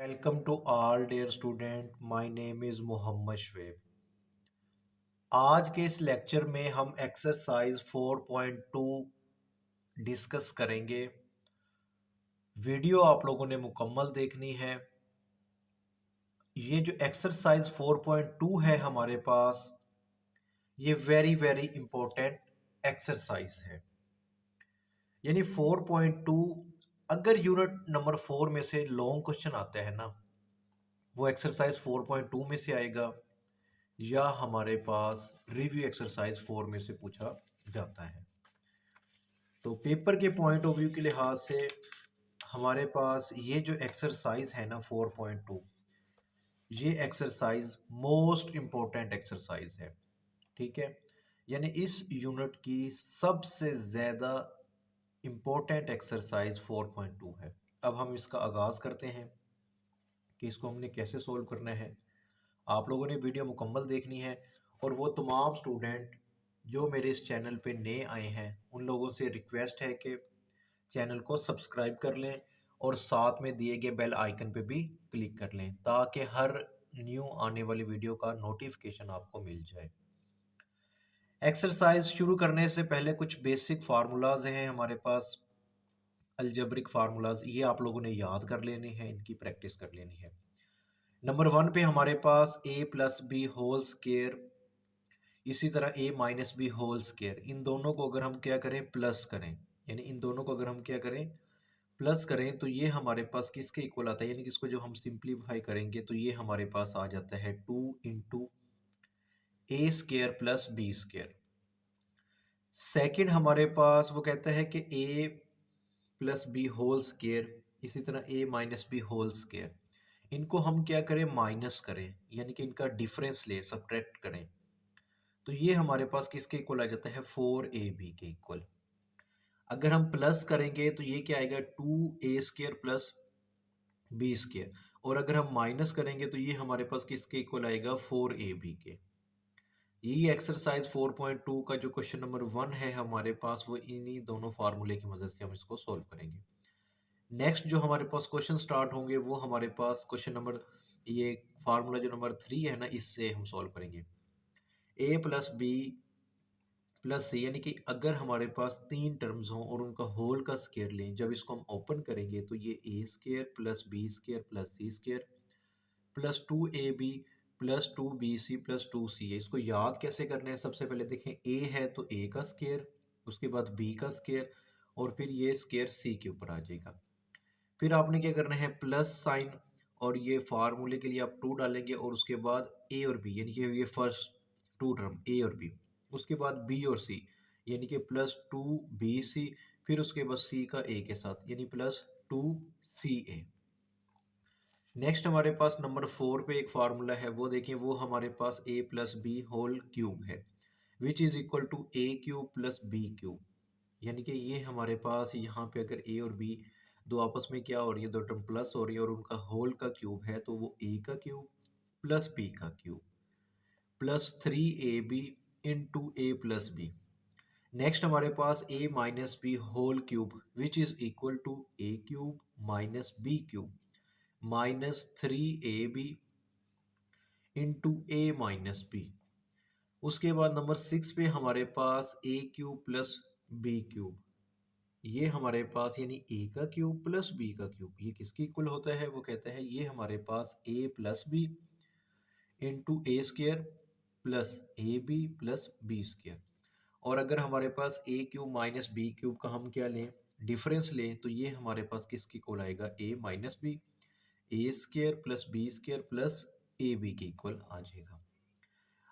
Welcome to all dear student. My name is Mohammad Shoaib. आज के इस लेक्चर में हम एक्सरसाइज 4.2 डिस्कस करेंगे। वीडियो आप लोगों ने मुकम्मल देखनी है। ये जो एक्सरसाइज 4.2 है हमारे पास, ये वेरी वेरी इंपॉर्टेंट एक्सरसाइज है। यानी 4.2 अगर यूनिट नंबर 4 में से लॉन्ग क्वेश्चन आता है ना, वो एक्सरसाइज 4.2 में से आएगा या हमारे पास रिव्यू एक्सरसाइज 4 में से पूछा जाता है। तो पेपर के पॉइंट ऑफ व्यू के लिहाज से हमारे पास ये जो एक्सरसाइज है ना 4.2, ये एक्सरसाइज मोस्ट इम्पोर्टेंट एक्सरसाइज है। ठीक है, यानी इस यूनिट की सबसे ज़्यादा इम्पोर्टेंट एक्सरसाइज 4.2 है। अब हम इसका आगाज़ करते हैं कि इसको हमने कैसे सोल्व करना है। आप लोगों ने वीडियो मुकम्मल देखनी है और वो तमाम स्टूडेंट जो मेरे इस चैनल पे नए आए हैं उन लोगों से रिक्वेस्ट है कि चैनल को सब्सक्राइब कर लें और साथ में दिए गए बेल आइकन पे भी क्लिक कर लें ताकि हर न्यू आने वाली वीडियो का नोटिफिकेशन आपको मिल जाए। एक्सरसाइज शुरू करने से पहले कुछ बेसिक फार्मूलाज हैं हमारे पास, अलजेब्रिक फार्मूलाज, ये आप लोगों ने याद कर लेने हैं, इनकी प्रैक्टिस कर लेनी है। नंबर 1 पे हमारे पास a plus B whole square, इसी तरह a minus B whole square, इन दोनों को अगर हम क्या करें प्लस करें, यानी इन दोनों को अगर हम क्या करें प्लस करें तो ये हमारे पास किसके इक्वल आता है, यानी कि इसको जो हम सिंप्लीफाई करेंगे तो ये हमारे पास आ जाता है 2 into A square plus B square. Second हमारे पास वो कहता है कि a plus B whole square, इसी तरह a minus B whole square, इनको हम क्या करें माइनस करें, यानी कि इनका डिफरेंस ले सब्ट्रैक्ट करें तो ये हमारे पास किसके इक्वल आ जाता है 4ab के इक्वल। अगर हम प्लस करेंगे तो ये क्या आएगा 2a square plus B square, और अगर हम माइनस करेंगे तो ये हमारे पास किसके इक्वल आएगा 4ab के। यही एक्सरसाइज 4.2 का जो क्वेश्चन नंबर 1 है हमारे पास, वो इन्हीं दोनों फार्मूले की मदद से हम इसको सोल्व करेंगे। नेक्स्ट जो हमारे पास क्वेश्चन स्टार्ट होंगे वो हमारे पास क्वेश्चन नंबर, ये फार्मूला जो नंबर 3 है ना, इससे हम सोल्व करेंगे। a प्लस बी प्लस सी, यानी कि अगर हमारे पास 3 टर्म्स हों और उनका होल का स्केयर लें, जब इसको हम ओपन करेंगे तो ये A square plus B square plus C square plus 2ab plus 2bc plus 2c है। इसको याद कैसे करना है, सबसे पहले देखें a है तो a का स्केयर, उसके बाद b का स्केयर और फिर ये स्केयर c के ऊपर आ जाएगा। फिर आपने क्या करना है प्लस साइन, और ये फार्मूले के लिए आप 2 डालेंगे और उसके बाद a और b, यानी कि ये फर्स्ट 2 टर्म a और b, उसके बाद b और c, यानी कि प्लस 2bc, फिर उसके बाद c का a के साथ, यानी प्लस 2ca। नेक्स्ट हमारे पास नंबर 4 पे एक फार्मूला है, वो देखिए, वो हमारे पास a plus B whole cube है, which is equal to a cube plus B cube. यानी कि ये हमारे पास यहाँ पे अगर a और b दो आपस में क्या हो रही है, दो टर्म प्लस हो रही है और उनका होल का क्यूब है, तो वो a का क्यूब प्लस b का cube plus 3ab into a plus B. Next हमारे पास a minus B whole cube which is equal to a cube minus B cube minus 3ab into a minus B. उसके बाद number 6 पे हमारे पास a cube plus B cube, ये हमारे पास यानी a का क्यूब प्लस b का क्यूब, ये किसके इक्वल होता है, वो कहता है ये हमारे पास a plus B into A square plus A B plus B square. और अगर हमारे पास a cube minus B cube का हम क्या लें डिफरेंस लें तो ये हमारे पास किसके इक्वल आएगा a minus B, A square plus B square plus A B के इक्वल आ जाएगा।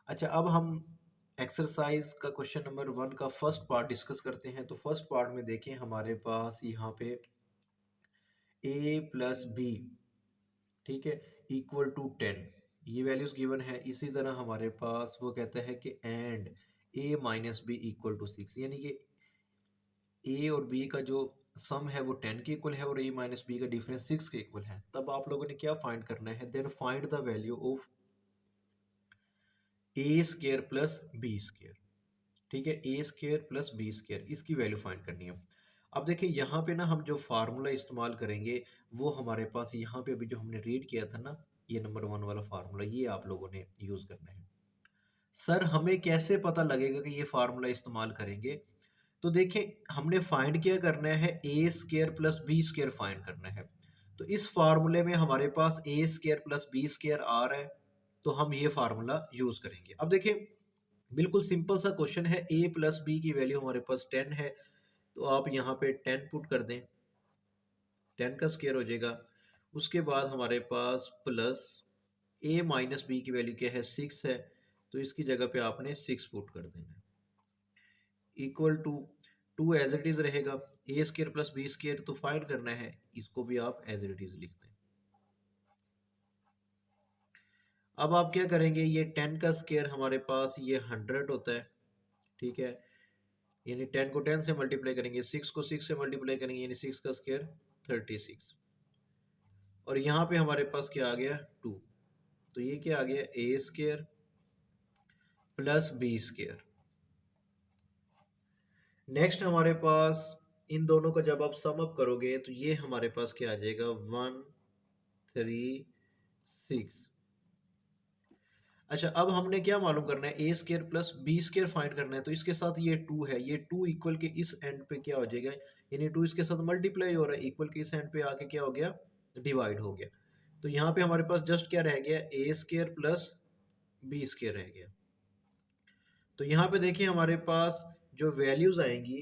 अच्छा, अब हम एक्सरसाइज का क्वेश्चन नंबर 1 का फर्स्ट पार्ट डिस्कस करते हैं। तो फर्स्ट पार्ट में देखें हमारे पास यहाँ पे a प्लस बी, ठीक है, इक्वल टू 10, ये वैल्यूज गिवन है। इसी तरह हमारे पास वो कहता है कि and a minus B equal to 6, यानी कि a और b का जो सम है वो 10 के इक्वल है और a माइनस बी का डिफरेंस 6 के इक्वल है। तब आप लोगों ने क्या फाइंड करना है, then find the value of A square plus B square. ठीक है, A square plus B square, इसकी वैल्यू फाइंड करनी है। अब देखिए यहाँ पे ना हम जो फार्मूला इस्तेमाल करेंगे वो हमारे पास यहाँ पे अभी जो हमने रीड किया था ना, ये नंबर 1 वाला फार्मूला, ये आप लोगों ने यूज़ करना है। सर हमें कैसे पता लगेगा कि ये फार्मूला इस्तेमाल करेंगे? तो देखिए हमने फाइंड क्या करना है, A square plus B square find करना है। तो इस फार्मूले में हमारे पास A square plus B square आ रहा है, तो हम ये फार्मूला यूज करेंगे। अब देखिए बिल्कुल सिंपल सा क्वेश्चन है, ए प्लस बी की वैल्यू हमारे पास 10 है, तो आप यहाँ पे 10 पुट कर दें, 10 का स्क्वायर हो जाएगा। उसके बाद हमारे पास प्लस ए माइनस बी की वैल्यू क्या है, 6 है, तो इसकी जगह पे आपने 6 पुट कर देना है, equal to 2 as it is रहेगा, A square plus B square तो फाइंड करना है, इसको भी आप एज इट इज लिख दें। अब आप क्या करेंगे, ये 10 का स्क्वायर हमारे पास ये 100 होता है, ठीक है, यानी 10 को 10 से मल्टीप्लाई करेंगे, 6 को 6 से मल्टीप्लाई करेंगे, यानी 6 का स्क्वायर 36, और यहाँ पे हमारे पास क्या आ गया 2, तो ये क्या आ गया A square plus B square. Next हमारे पास इन दोनों का जब आप सम अप करोगे तो ये हमारे पास क्या आ जाएगा 136। अच्छा अब हमने क्या मालूम करना है, A square plus B square find करना है, तो इसके साथ ये 2 है, ये 2 इक्वल के इस एंड पे क्या हो जाएगा, यानी 2 इसके साथ मल्टीप्लाई हो रहा है, इक्वल के इस एंड पे आके क्या हो गया डिवाइड हो गया। तो यहाँ पे हमारे पास जस्ट क्या रह गया, A square plus B square रह गया। तो यहाँ पे देखिए हमारे पास जो वैल्यूज आएंगी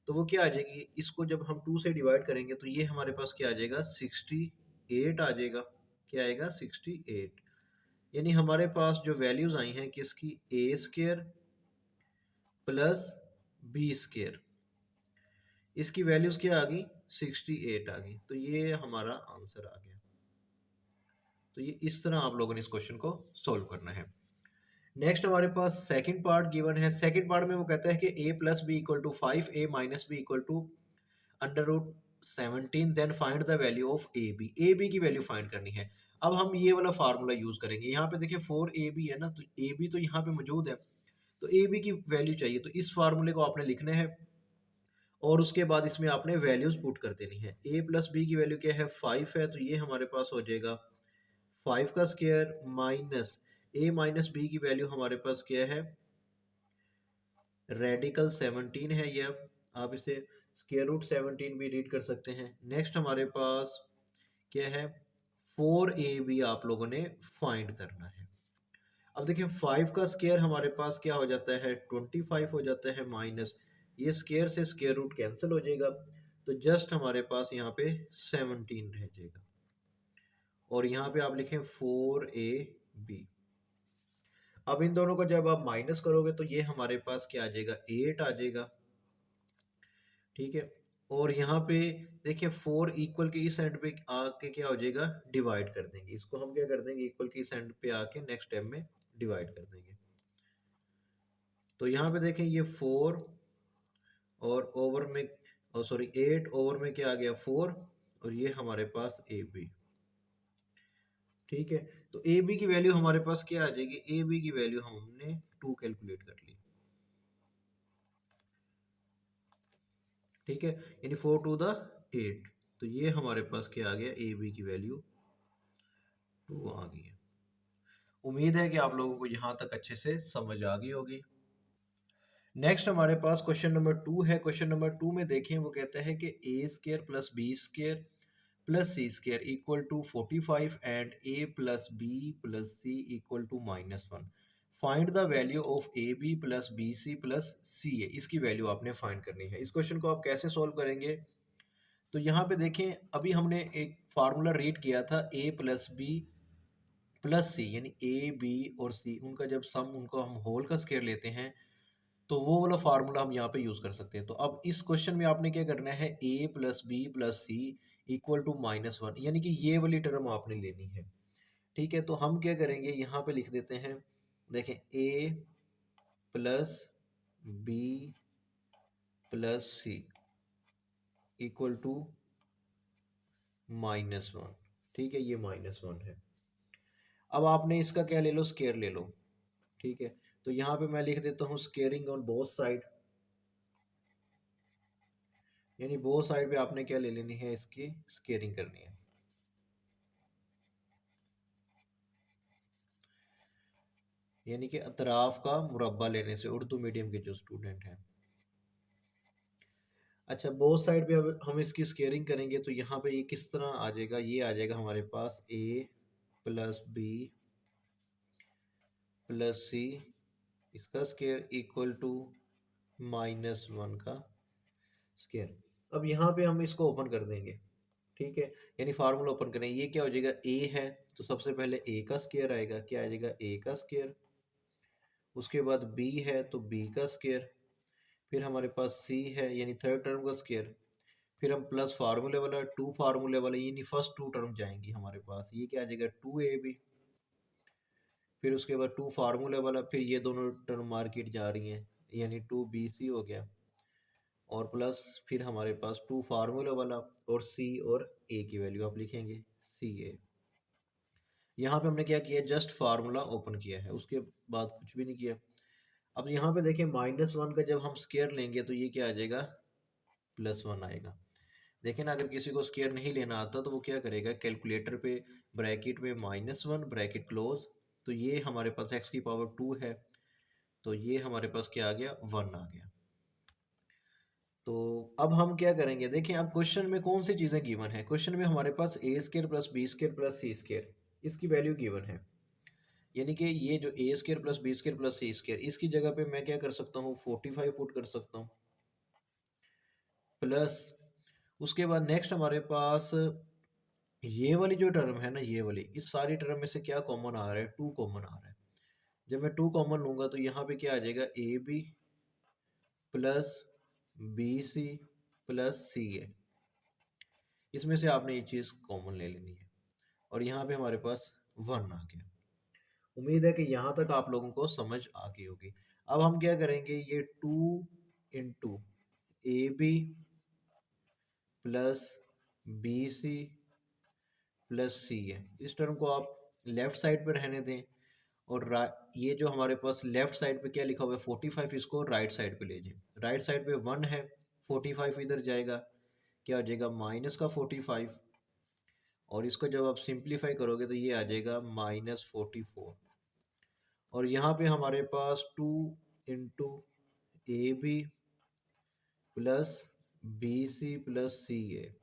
तो वो क्या आ जाएगी, इसको जब हम 2 से डिवाइड करेंगे तो ये हमारे पास क्या आ जाएगा 68 आ जाएगा, क्या आएगा 68, यानी हमारे पास जो वैल्यूज आई हैं किसकी, ए स्क्वायर प्लस बी स्क्वायर, इसकी वैल्यूज क्या आ गई 68 आ गई, तो ये हमारा आंसर आ गया। तो ये इस तरह आप लोगों ने इस क्वेश्चन को सोल्व करना है। नेक्स्ट हमारे पास सेकंड पार्ट गिवन है। सेकंड पार्ट में वो कहता है कि a plus B equal to 5, a minus B equal to under root 17, then find the value of A B की वैल्यू फाइंड करनी है। अब हम ये वाला फार्मूला यूज करेंगे, यहाँ पे देखिए 4ab है ना, तो ए बी तो यहाँ पे मौजूद है, तो ए बी की वैल्यू चाहिए, तो इस फार्मूले को आपने लिखना है और उसके बाद इसमें आपने वैल्यूज पुट कर देनी है। a प्लस बी की वैल्यू क्या है 5 है, तो ये हमारे पास हो जाएगा 5 का स्क्वायर माइनस ए माइनस बी की वैल्यू हमारे पास क्या है, रेडिकल 17 है, ये आप इसे स्क्वायर रूट 17 भी रीड कर सकते हैं। नेक्स्ट हमारे पास क्या है 4ab आप लोगों ने फाइंड करना है। अब देखिए 5 का स्क्वायर हमारे पास क्या हो जाता है 25 हो जाता है, माइनस ये स्क्वायर से स्क्वायर रूट कैंसिल हो जाएगा, तो जस्ट हमारे पास यहाँ पे 17 रह जाएगा, और यहाँ पे आप लिखें 4ab। अब इन दोनों को जब आप माइनस करोगे तो ये हमारे पास क्या आ जाएगा 8 आ जाएगा, ठीक है, और यहाँ पे देखिए 4 इक्वल के इस एंड पे आके क्या हो जाएगा डिवाइड कर देंगे, इसको हम क्या कर देंगे इक्वल के इस एंड पे आके नेक्स्ट स्टेप में डिवाइड कर देंगे। तो यहाँ पे देखें ये 4 और ओवर में सॉरी 8 ओवर में क्या आ गया 4, और ये हमारे पास ए बी, ठीक है। तो ए बी की वैल्यू हमारे पास क्या आ जाएगी, ए बी की वैल्यू हमने 2 कैलकुलेट कर ली, ठीक है, यानी 4 टू द 8, तो ये हमारे पास क्या आ गया ए बी की वैल्यू 2 आ गई है। उम्मीद है कि आप लोगों को यहाँ तक अच्छे से समझ आ गई होगी। नेक्स्ट हमारे पास क्वेश्चन नंबर 2 है। क्वेश्चन नंबर 2 में देखें वो कहता है कि A square plus B square plus C square equal to 45 and A plus B plus C equal to -1। Find the value of A B plus B C plus C A, इसकी value आपने find करनी है। इस question को आप कैसे solve करेंगे, तो यहाँ पे देखें अभी हमने एक फार्मूला रीड किया था ए प्लस बी प्लस सी, यानी ए बी और सी उनका जब सम उनको हम होल का स्क्वायर लेते हैं तो वो वाला फार्मूला हम यहाँ पे यूज कर सकते हैं। तो अब इस क्वेश्चन में आपने क्या करना है, a plus B plus C equal to -1, यानी कि ये वाली टर्म आपने लेनी है, ठीक है। तो हम क्या करेंगे यहाँ पे लिख देते हैं, देखें a plus B plus C equal to -1, ठीक है, ये -1 है। अब आपने इसका क्या ले लो, स्क्वायर ले लो, ठीक है। तो यहाँ पे मैं लिख देता हूँ स्क्वेयरिंग ऑन बोथ साइड, यानी बोथ साइड पे आपने क्या ले लेनी है, इसकी स्केयरिंग करनी है। यानी कि अतराफ का मुरब्बा लेने से, उर्दू मीडियम के जो स्टूडेंट हैं। अच्छा, बोथ साइड पे अब हम इसकी स्केयरिंग करेंगे तो यहाँ पे ये किस तरह आ जाएगा, ये आ जाएगा हमारे पास a प्लस बी प्लस सी, इसका स्केयर इक्वल टू -1 का स्केयर। अब यहाँ पे हम इसको ओपन कर देंगे, ठीक है, यानी फार्मूला ओपन करें, ये क्या हो जाएगा, a है तो सबसे पहले a का स्केयर आएगा, क्या आ जाएगा, a का स्केयर। उसके बाद b है तो b का स्केयर, फिर हमारे पास c है यानी थर्ड टर्म का स्केयर, फिर हम प्लस फार्मूले वाला, टू फार्मूले वाला, यानी फर्स्ट टू टर्म जाएंगी हमारे पास, ये क्या आ जाएगा 2ab, फिर उसके बाद टू फार्मूले वाला, फिर ये दोनों टर्म मार्केट जा रही हैं यानी 2bc हो गया, और प्लस फिर हमारे पास टू फार्मूला वाला, और c और a की वैल्यू आप लिखेंगे ca। यहाँ पे हमने क्या किया, जस्ट फार्मूला ओपन किया है, उसके बाद कुछ भी नहीं किया। अब यहाँ पे देखें -1 का जब हम स्केयर लेंगे तो ये क्या आ जाएगा, +1 आएगा। देखें ना, अगर किसी को स्केयर नहीं लेना आता तो वो क्या करेगा, कैलकुलेटर पे ब्रैकेट में -1 ब्रैकेट क्लोज, तो ये हमारे पास x की पावर 2 है, तो ये हमारे पास क्या आ गया, 1 आ गया। तो अब हम क्या करेंगे, देखिए अब क्वेश्चन में कौन सी चीज़ें गिवन है, क्वेश्चन में हमारे पास a square plus B square plus C square, इसकी वैल्यू गिवन है। यानी कि ये जो a square plus B square plus C square, इसकी जगह पे मैं क्या कर सकता हूँ, 45 पुट कर सकता हूँ, प्लस उसके बाद नेक्स्ट हमारे पास ये वाली जो टर्म है ना, ये वाली, इस सारी टर्म में से क्या कॉमन आ रहा है, 2 कॉमन आ रहा है। जब मैं 2 कॉमन लूंगा तो यहाँ पे क्या आ जाएगा, A B plus B C plus C A, इसमें से आपने ये चीज़ कॉमन ले लेनी है, और यहाँ पे हमारे पास 1 आ गया। उम्मीद है कि यहाँ तक आप लोगों को समझ आ गई होगी। अब हम क्या करेंगे, ये 2 into A B plus B C plus C है, इस टर्म को आप लेफ्ट साइड पे रहने दें, और ये जो हमारे पास लेफ्ट साइड पे क्या लिखा हुआ है 45, इसको राइट साइड पे ले जाए, राइट साइड पे 1 है, 45 इधर जाएगा, क्या आ जाएगा -45, और इसको जब आप सिंप्लीफाई करोगे तो ये आ जाएगा -44, और यहाँ पे हमारे पास 2 into A B plus B C plus C A,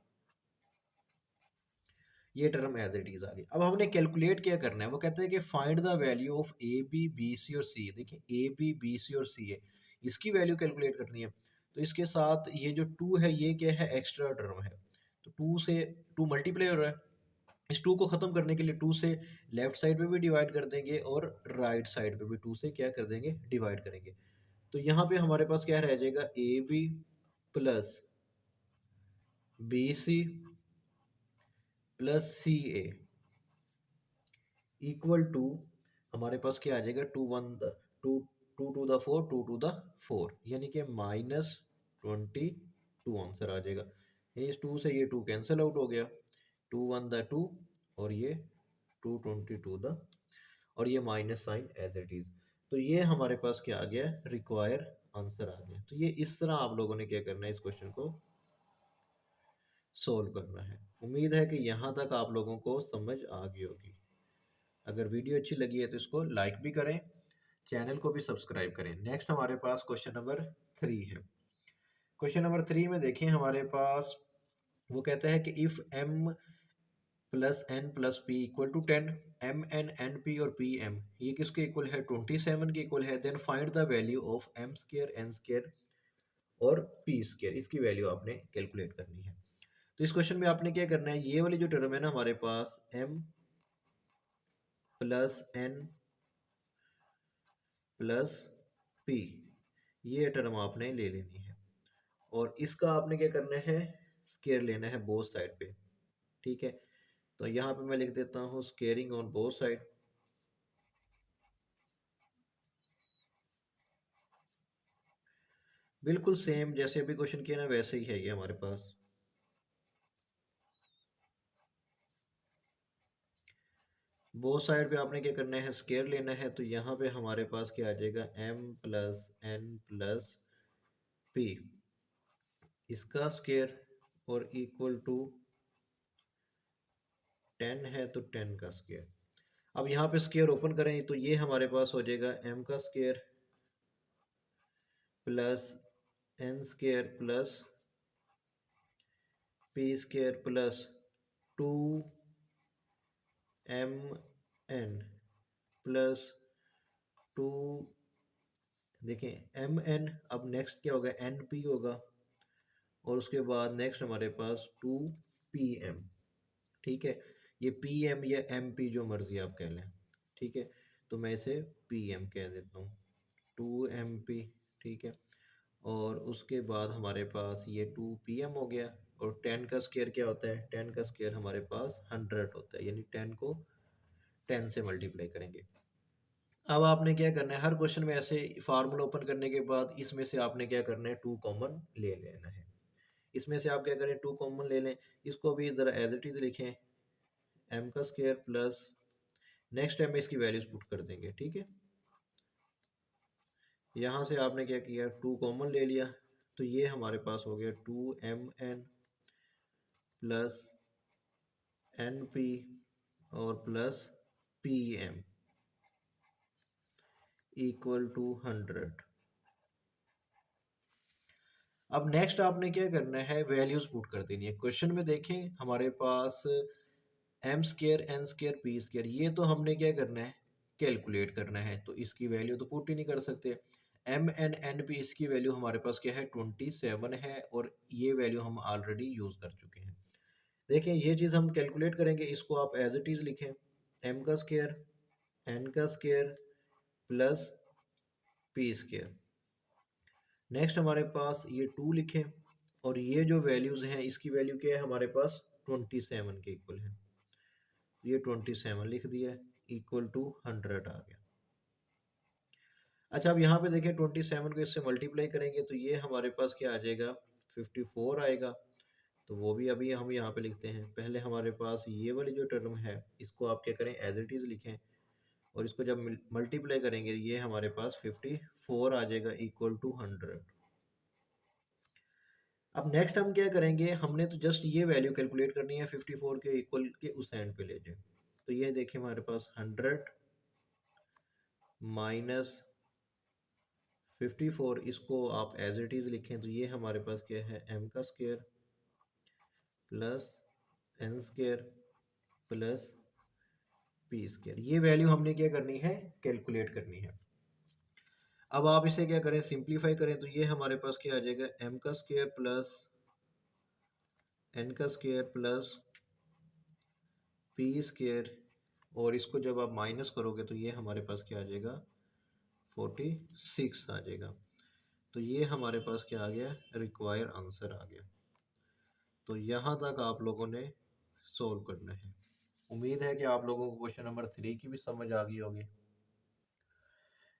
ये टर्म एज इट इज आ गई। अब हमने कैलकुलेट क्या करना है, वो कहते हैं कि find the value of A B B C और सी। देखिए ए बी बी सी और सी ए, इसकी वैल्यू कैलकुलेट करनी है, तो इसके साथ ये जो 2 है ये क्या है, एक्स्ट्रा टर्म है, तो 2 से 2 मल्टीप्लाई हो रहा है, इस 2 को ख़त्म करने के लिए 2 से लेफ्ट साइड पे भी डिवाइड कर देंगे और राइट साइड पे भी 2 से क्या कर देंगे, डिवाइड करेंगे। तो यहाँ पे हमारे पास क्या रह जाएगा, A B plus B C plus C A equal to, हमारे पास क्या आ जाएगा, 2 यानी कि -22 आंसर आ जाएगा। यानी इस 2 से ये 2 कैंसिल आउट हो गया, 2 1 2, और ये 2 और ये minus sign as it is. तो ये हमारे पास क्या आ गया, रिक्वायर आंसर आ गया। तो ये इस तरह आप लोगों ने क्या करना है, इस क्वेश्चन को सोल्व करना है। उम्मीद है कि यहाँ तक आप लोगों को समझ आ गई होगी। अगर वीडियो अच्छी लगी है तो इसको लाइक भी करें, चैनल को भी सब्सक्राइब करें। नेक्स्ट हमारे पास क्वेश्चन नंबर 3 है। क्वेश्चन नंबर 3 में देखिए हमारे पास वो कहता है कि if m plus N plus P equal to 10, M N N P और पी एम ये किसके इक्वल है, 27 के इक्वल है, then find the value of M square N square और पी स्केयर, इसकी वैल्यू आपने कैलकुलेट करनी है। तो इस क्वेश्चन में आपने क्या करना है, ये वाली जो टर्म है ना हमारे पास m plus N plus P, ये टर्म आपने ले लेनी है, और इसका आपने क्या करना है, स्केयर लेना है बोथ साइड पे, ठीक है। तो यहाँ पे मैं लिख देता हूँ स्केयरिंग ऑन बोथ साइड, बिल्कुल सेम जैसे अभी क्वेश्चन किया ना वैसे ही है ये हमारे पास। बोथ साइड पे आपने क्या करना है, स्केयर लेना है, तो यहाँ पे हमारे पास क्या आ जाएगा, m plus N plus P इसका स्केयर और इक्वल टू 10 है तो 10 का स्केयर। अब यहाँ पे स्केयर ओपन करें तो ये हमारे पास हो जाएगा m का square plus n square plus p square plus 2mn plus 2, देखें mn, अब नेक्स्ट क्या होगा np होगा और उसके बाद नेक्स्ट हमारे पास 2pm। ठीक है, ये pm या mp जो मर्जी आप कह लें। ठीक है, तो मैं इसे pm कह देता हूँ, 2mp। ठीक है, और उसके बाद हमारे पास ये 2pm हो गया। और 10 का स्केयर क्या होता है, 10 का स्केयर हमारे पास 100 होता है, यानी 10 को 10 से मल्टीप्लाई करेंगे। अब आपने क्या करना है, हर क्वेश्चन में ऐसे फार्मूला ओपन करने के बाद इसमें से आपने क्या करना है, 2 कॉमन ले लेना है। इसमें से आप क्या करें, 2 कॉमन ले लें। इसको भी ज़रा एज इट इज़ लिखें, m का स्केयर प्लस नेक्स्ट टाइम में इसकी वैल्यूज पुट कर देंगे। ठीक है, यहाँ से आपने क्या किया, 2 कॉमन ले लिया तो ये हमारे पास हो गया 2mn प्लस np और प्लस pm इक्वल टू 100। अब नेक्स्ट आपने क्या करना है, वैल्यूज पुट कर देनी है। क्वेश्चन में देखें हमारे पास m square n square p square, ये तो हमने क्या करना है, कैलकुलेट करना है, तो इसकी वैल्यू तो पुट ही नहीं कर सकते। m n n p इसकी वैल्यू हमारे पास क्या है, 27 है और ये वैल्यू हम ऑलरेडी यूज कर चुके हैं। देखें ये चीज़ हम कैलकुलेट करेंगे, इसको आप एज इट इज़ लिखें, m का स्केयर n का square plus p square. Next हमारे पास ये 2 लिखें और ये जो वैल्यूज़ हैं इसकी वैल्यू क्या है, हमारे पास 27 के इक्वल है। ये 27 लिख दिया, इक्वल टू 100 आ गया। अच्छा, अब यहाँ पे देखें 27 को इससे मल्टीप्लाई करेंगे तो ये हमारे पास क्या आ जाएगा, 54 आएगा। तो वो भी अभी हम यहाँ पे लिखते हैं। पहले हमारे पास ये वाली जो टर्म है इसको आप क्या करें, एज इट इज़ लिखें और इसको जब मल्टीप्लाई करेंगे ये हमारे पास 54 आ जाएगा, इक्वल टू 100। अब नेक्स्ट हम क्या करेंगे, हमने तो जस्ट ये वैल्यू कैलकुलेट करनी है 54 के इक्वल के उस एंड पे ले जाए। तो ये देखें हमारे पास 100 माइनस 54, इसको आप एज इट इज़ लिखें तो ये हमारे पास क्या है, m का square plus n square plus p square. ये वैल्यू हमने क्या करनी है, कैलकुलेट करनी है। अब आप इसे क्या करें, सिंप्लीफाई करें तो ये हमारे पास क्या आ जाएगा, m का स्केयर प्लस n का स्केयर प्लस p स्केयर, और इसको जब आप माइनस करोगे तो ये हमारे पास क्या आ जाएगा, 46 आ जाएगा। तो ये हमारे पास क्या आ गया, रिक्वायर आंसर आ गया। तो यहाँ तक आप लोगों ने सोल्व करना है। उम्मीद है कि आप लोगों को क्वेश्चन नंबर 3 की भी समझ आ गई होगी।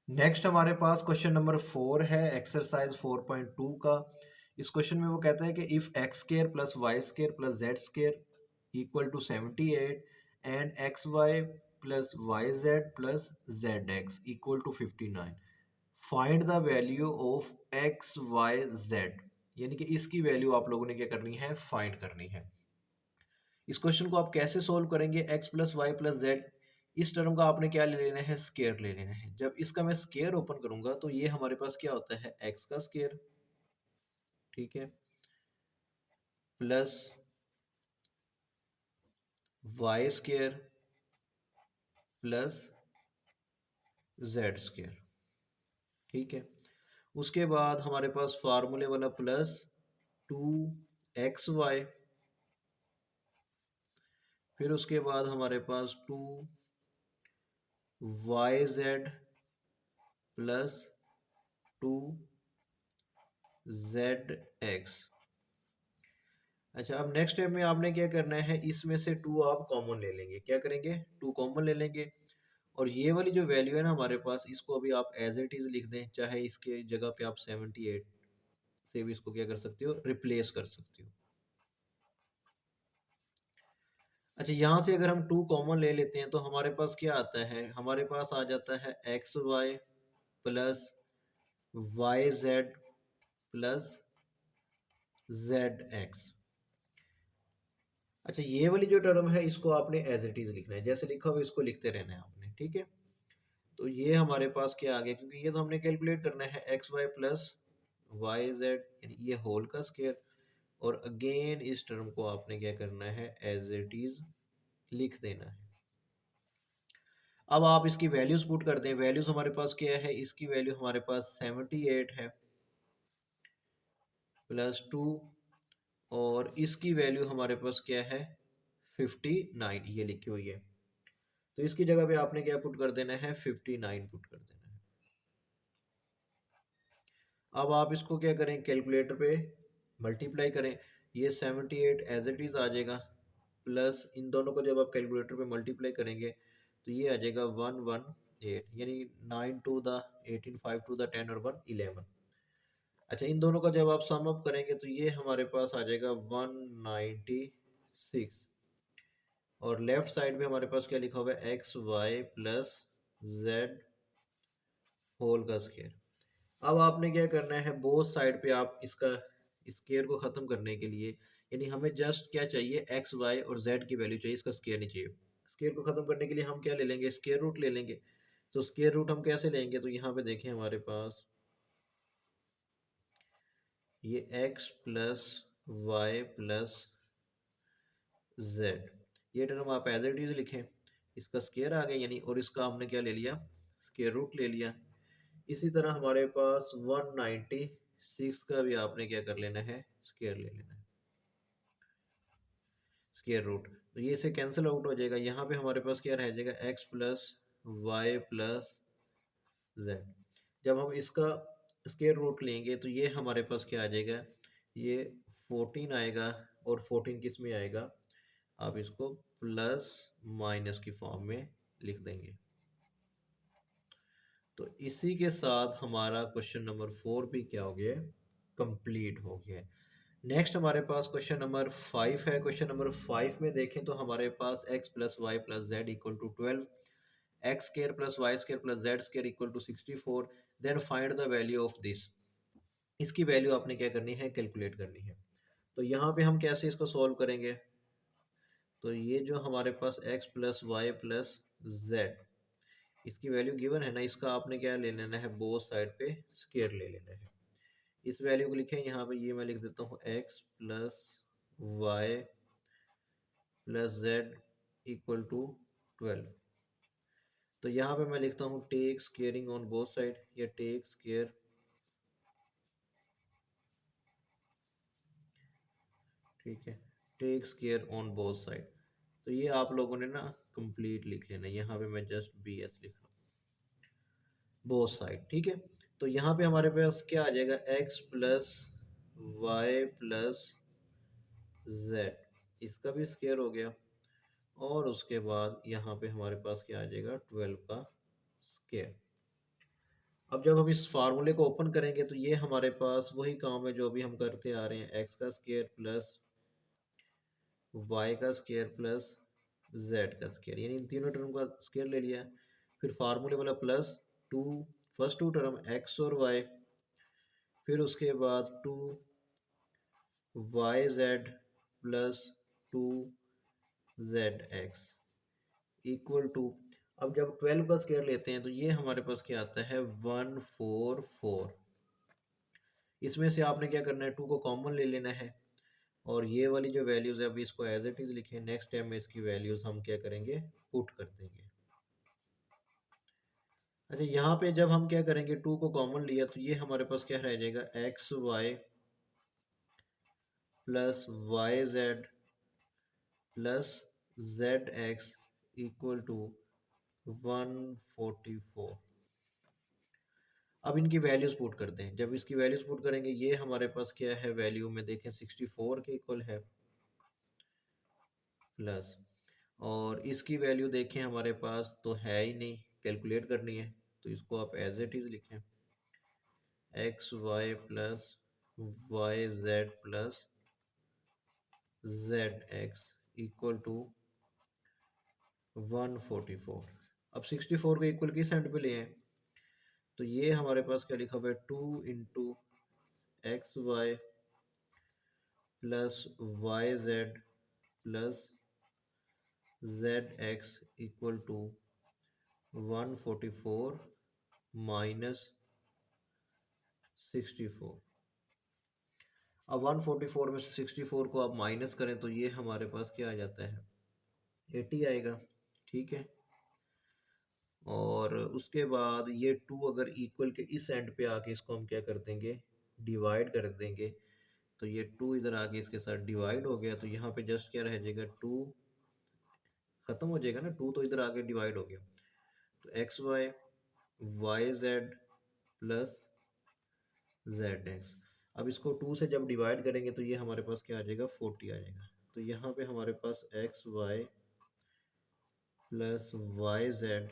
नेक्स्ट हमारे पास क्वेश्चन नंबर 4 है, एक्सरसाइज 4.2 का। इस क्वेश्चन में वो कहता है कि if X square plus Y square plus Z square equal to 78 and X Y plus Y Z plus Z x equal to 59, find the value of X Y Z. यानी कि इसकी वैल्यू आप लोगों ने क्या करनी है, फाइंड करनी है। इस क्वेश्चन को आप कैसे सोल्व करेंगे, X plus Y plus Z, इस टर्म का आपने क्या ले लेना है, स्केयर ले लेना है। जब इसका मैं स्केयर ओपन करूंगा तो ये हमारे पास क्या होता है, एक्स का स्केयर, ठीक है, plus Y square plus Z square. ठीक है, उसके बाद हमारे पास फार्मूले वाला प्लस 2xy, फिर उसके बाद हमारे पास 2yz प्लस 2zx। अच्छा, अब नेक्स्ट स्टेप में आपने क्या करना है, इसमें से 2 आप कॉमन ले लेंगे। क्या करेंगे, 2 कॉमन ले लेंगे और ये वाली जो वैल्यू है ना हमारे पास, इसको अभी आप एज इट इज लिख दें, चाहे इसके जगह पे आप 78 से भी इसको क्या कर सकते हो, रिप्लेस कर सकते हो। अच्छा, यहाँ से अगर हम 2 कॉमन ले लेते हैं तो हमारे पास क्या आता है, हमारे पास आ जाता है X Y plus Y Z plus Z X. अच्छा, ये वाली जो टर्म है इसको आपने एज इट इज लिखना है, जैसे लिखा हुआ इसको लिखते रहना है आपने, ठीक है। तो ये हमारे पास क्या आ गया, क्योंकि ये तो हमने कैलकुलेट करना है X Y plus Y Z, यानी ये होल का स्क्वायर। और अगेन इस टर्म को आपने क्या करना है, एज इट इज लिख देना है। अब आप इसकी वैल्यूज पुट कर दें। वैल्यूज हमारे पास क्या है, इसकी वैल्यू हमारे पास 78 है प्लस 2, और इसकी वैल्यू हमारे पास क्या है 59, ये लिखी हुई है। तो इसकी जगह पे आपने क्या पुट कर देना है, 59 पुट कर देना है। अब आप इसको क्या करें, कैलकुलेटर पे मल्टीप्लाई करें। ये 78 एज इट इज आ जाएगा, प्लस इन दोनों को जब आप कैलकुलेटर पे मल्टीप्लाई करेंगे तो ये आ जाएगा 118, यानी 9 टू द 18, 5 टू द 10 और 1 11। अच्छा, इन दोनों का जब आप सम अप करेंगे तो ये हमारे पास आ जाएगा 196। और लेफ्ट साइड में हमारे पास क्या लिखा हुआ है, X Y plus Z whole का स्क्वायर। अब आपने क्या करना है, बोथ साइड पे आप इसका स्क्वायर को ख़त्म करने के लिए, यानी हमें जस्ट क्या चाहिए, एक्स वाई और जेड की वैल्यू चाहिए, इसका स्क्वायर नहीं चाहिए। स्क्वायर को ख़त्म करने के लिए हम क्या ले लेंगे, स्क्वायर रूट ले लेंगे। तो स्क्वायर रूट हम कैसे लेंगे, तो यहाँ पे देखें हमारे पास ये X plus Y plus Z, ये टर्म आप एज इट इज लिखें, इसका स्क्वायर आ गया यानी, और इसका हमने क्या ले लिया, स्क्वायर रूट ले लिया। इसी तरह हमारे पास 196 का भी आपने क्या कर लेना है, स्क्वायर ले लेना है, स्क्वायर रूट। तो ये से कैंसिल आउट हो जाएगा, यहाँ पे हमारे पास क्या रह जाएगा, X plus Y plus Z. जब हम इसका स्क्वायर रूट लेंगे तो ये हमारे पास क्या आ जाएगा, ये 14 आएगा, और 14 किस में आएगा, आप इसको प्लस माइनस की फॉर्म में लिख देंगे। तो इसी के साथ हमारा क्वेश्चन नंबर 4 भी क्या हो गया, कंप्लीट हो गया। नेक्स्ट हमारे पास क्वेश्चन नंबर 5 है। क्वेश्चन नंबर 5 में देखें तो हमारे पास x plus Y plus Z equal to 12, X square plus Y square plus Z square equal to 64, then find the value of this. इसकी वैल्यू आपने क्या करनी है, कैलकुलेट करनी है। तो यहाँ पे हम कैसे इसको सॉल्व करेंगे, तो ये जो हमारे पास x plus Y plus z, इसकी वैल्यू गिवन है ना, इसका आपने क्या ले लेना है, बोथ साइड पे स्केयर ले लेना है। इस वैल्यू को लिखें यहाँ पे, ये मैं लिख देता हूँ x plus Y plus Z equal to 12। तो यहाँ पे मैं लिखता हूँ take squaring on both side, या टेक स्केयर, ठीक है, take square on both side. तो ये आप लोगों ने ना कंप्लीट लिख लेना, यहाँ पे मैं जस्ट बी एस लिख रहा हूँ, बोथ साइड, ठीक है। तो यहाँ पे हमारे पास क्या आ जाएगा, x plus Y plus z, इसका भी स्केयर हो गया, और उसके बाद यहाँ पे हमारे पास क्या आ जाएगा, 12 का स्केयर। अब जब हम इस फार्मूले को ओपन करेंगे तो ये हमारे पास वही काम है जो अभी हम करते आ रहे हैं, एक्स का स्केयर प्लस वाई का स्केयर प्लस जेड का स्केयर, यानी इन तीनों टर्म का स्केयर ले लिया। फिर फार्मूले वाला plus two, first two term x और वाई, फिर उसके बाद two y Z plus two z x equal to, अब जब 12 का स्केयर लेते हैं तो ये हमारे पास क्या आता है, 144। इसमें से आपने क्या करना है, टू को कॉमन ले लेना है, और ये वाली जो वैल्यूज़ है अभी इसको एज इट इज़ लिखें। नेक्स्ट टाइम में इसकी वैल्यूज़ हम क्या करेंगे, पुट कर देंगे। अच्छा, यहाँ पे जब हम क्या करेंगे, टू को कॉमन लिया तो ये हमारे पास क्या रह जाएगा, x Y plus Y Z plus Z x equal to 144। अब इनकी वैल्यूज पुट करते हैं। जब इसकी वैल्यूज पुट करेंगे ये हमारे पास क्या है, वैल्यू में देखें 64 के इक्वल है, प्लस, और इसकी वैल्यू देखें हमारे पास तो है ही नहीं, कैलकुलेट करनी है, तो इसको आप एज इट इज लिखें, x Y plus Y Z plus Z x equal to 144। अब 64 को इक्वल किस एंड पे ले आए, तो ये हमारे पास क्या लिखा हुआ है, 2 into x Y plus Y Z plus Z x equal to 144 minus 64। अब 144 में से 64 को आप माइनस करें तो ये हमारे पास क्या आ जाता है, 80 आएगा। ठीक है, और उसके बाद ये 2 अगर इक्वल के इस एंड पे आके इसको हम क्या कर देंगे, डिवाइड कर देंगे। तो ये 2 इधर आके इसके साथ डिवाइड हो गया, तो यहाँ पे जस्ट क्या रह जाएगा, 2 खत्म हो जाएगा ना, 2 तो इधर आके डिवाइड हो गया। तो x y y Z plus Z x. अब इसको 2 से जब डिवाइड करेंगे तो ये हमारे पास क्या आ जाएगा, 40 आ जाएगा। तो यहाँ पे हमारे पास X Y plus Y Z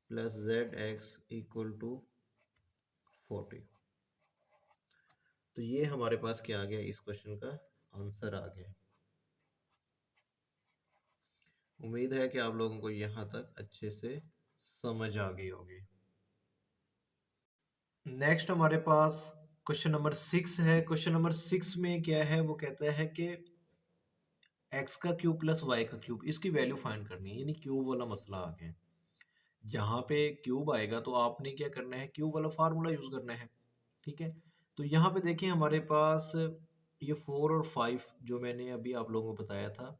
plus Z x equal to 40। तो ये हमारे पास क्या आ गया, इस क्वेश्चन का आंसर आ गया। उम्मीद है कि आप लोगों को यहाँ तक अच्छे से समझ आ गई होगी। नेक्स्ट हमारे पास क्वेश्चन नंबर 6 है। क्वेश्चन नंबर 6 में क्या है, वो कहता है कि एक्स का क्यूब प्लस वाई का क्यूब, इसकी वैल्यू फाइंड करनी है, यानी क्यूब वाला मसला आ गया। जहाँ पे क्यूब आएगा तो आपने क्या करना है, क्यूब वाला फार्मूला यूज करना है। ठीक है, तो यहाँ पे देखिए हमारे पास ये 4 और 5 जो मैंने अभी आप लोगों को बताया था,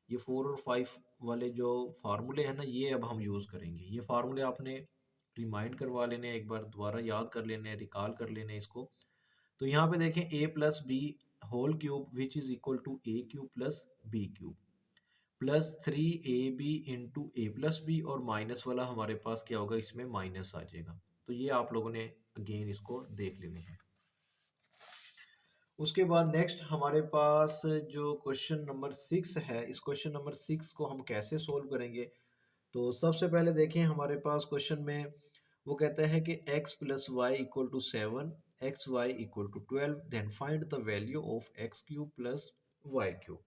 ये 4 और 5 वाले जो फार्मूले हैं ना, ये अब हम यूज़ करेंगे। ये फार्मूले आपने रिमाइंड करवा लेने हैं, एक बार दोबारा याद कर लेने हैं, रिकॉल कर लेने हैं इसको। तो यहाँ पे देखें a plus B whole cube which is equal to a cube plus B cube plus 3ab into a plus b, और माइनस वाला हमारे पास क्या होगा, इसमें माइनस आ जाएगा। तो ये आप लोगों ने अगेन इसको देख लेने हैं। उसके बाद नेक्स्ट हमारे पास जो क्वेश्चन नंबर 6 है, इस क्वेश्चन नंबर 6 को हम कैसे सोल्व करेंगे। तो सबसे पहले देखें हमारे पास क्वेश्चन में वो कहता है कि x plus y equal to 7, x Y equal to 12, then find the value of x cube plus Y cube.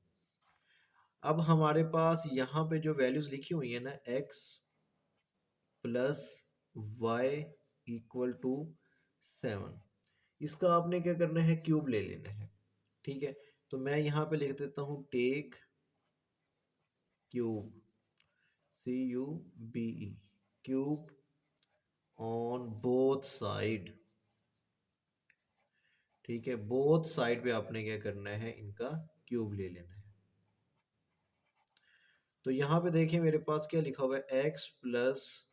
अब हमारे पास यहाँ पे जो वैल्यूज लिखी हुई है ना, x plus y equal to 7, इसका आपने क्या करना है, क्यूब ले लेना है। ठीक है, तो मैं यहाँ पे लिख देता हूँ take cube, CUBE, cube on both side. ठीक है, बोथ साइड पे आपने क्या करना है, इनका क्यूब ले लेना है। तो यहाँ पे देखिए मेरे पास क्या लिखा हुआ है, x प्लस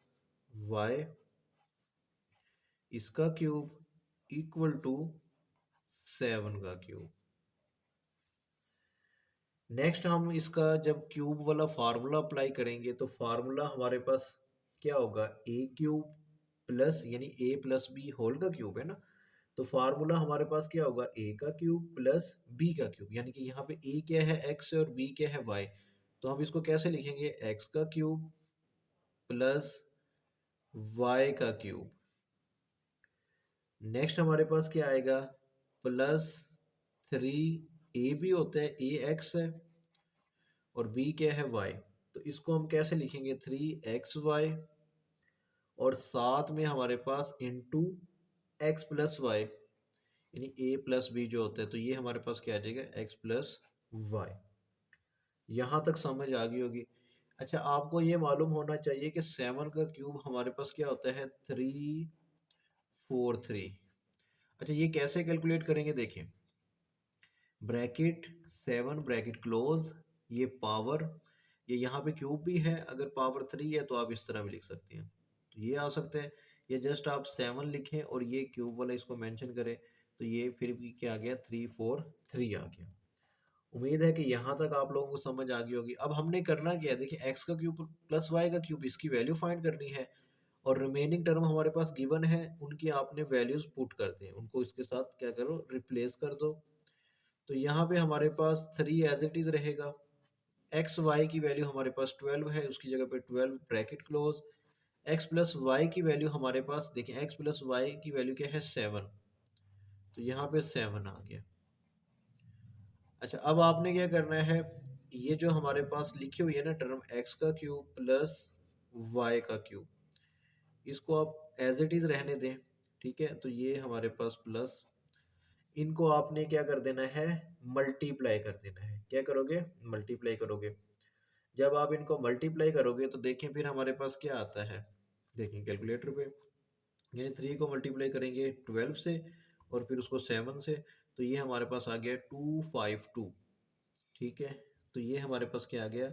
वाई, इसका क्यूब इक्वल टू 7 का क्यूब। नेक्स्ट हम इसका जब क्यूब वाला फार्मूला अप्लाई करेंगे तो फार्मूला हमारे पास क्या होगा, ए क्यूब प्लस, यानी ए प्लस बी होल का क्यूब है ना, तो फार्मूला हमारे पास क्या होगा, ए का क्यूब प्लस बी का क्यूब, यानी कि यहाँ पे ए क्या है, एक्स और बी क्या है, वाई। तो हम इसको कैसे लिखेंगे, एक्स का क्यूब प्लस वाई का क्यूब। नेक्स्ट हमारे पास क्या आएगा, प्लस 3, ए भी होता है, ए एक्स है और बी क्या है, वाई। तो इसको हम कैसे लिखेंगे, 3xy, और साथ में हमारे पास इंटू एक्स प्लस वाई, यानी ए प्लस बी जो होता है, तो ये हमारे पास क्या आ जाएगा, एक्स प्लस वाई। यहाँ तक समझ आ गई होगी। अच्छा, आपको ये मालूम होना चाहिए कि 7 का क्यूब हमारे पास क्या होता है, 343। अच्छा, ये कैसे कैलकुलेट करेंगे, देखें, ब्रैकेट 7 ब्रैकेट क्लोज, ये पावर, ये यहाँ पे क्यूब भी है, अगर पावर 3 है तो आप इस तरह भी लिख सकते हैं। तो ये आ सकते हैं, ये जस्ट आप 7 लिखें और ये क्यूब वाला इसको मेंशन करें, तो ये फिर भी क्या आ गया, 343 आ गया। उम्मीद है कि यहाँ तक आप लोगों को समझ आ गई होगी। अब हमने करना क्या है, देखिए एक्स का क्यूब प्लस वाई का क्यूब, इसकी वैल्यू फाइंड करनी है, और रिमेनिंग टर्म हमारे पास गिवन है, उनकी आपने वैल्यूज पुट करते हैं, उनको इसके साथ क्या करो, रिप्लेस कर दो। तो यहाँ पे हमारे पास 3 एज इट इज रहेगा, एक्स वाई की वैल्यू हमारे पास 12 है, उसकी जगह पे 12 bracket close, x plus y की वैल्यू हमारे पास, देखिए एक्स प्लस वाई की वैल्यू क्या है, 7, तो यहाँ पे 7 आ गया। अच्छा, अब आपने क्या करना है, ये जो हमारे पास लिखी हुई है ना टर्म, एक्स का क्यूब प्लस वाई का क्यूब, इसको आप एज इट इज रहने दें। ठीक है, तो ये हमारे पास प्लस इनको आपने क्या कर देना है, मल्टीप्लाई कर देना है। क्या करोगे, मल्टीप्लाई करोगे। जब आप इनको मल्टीप्लाई करोगे तो देखें फिर हमारे पास क्या आता है, देखें कैलकुलेटर पे, यानी 3 को मल्टीप्लाई करेंगे 12 से और फिर उसको 7 से, तो ये हमारे पास आ गया 252। ठीक है, तो ये हमारे पास क्या आ गया,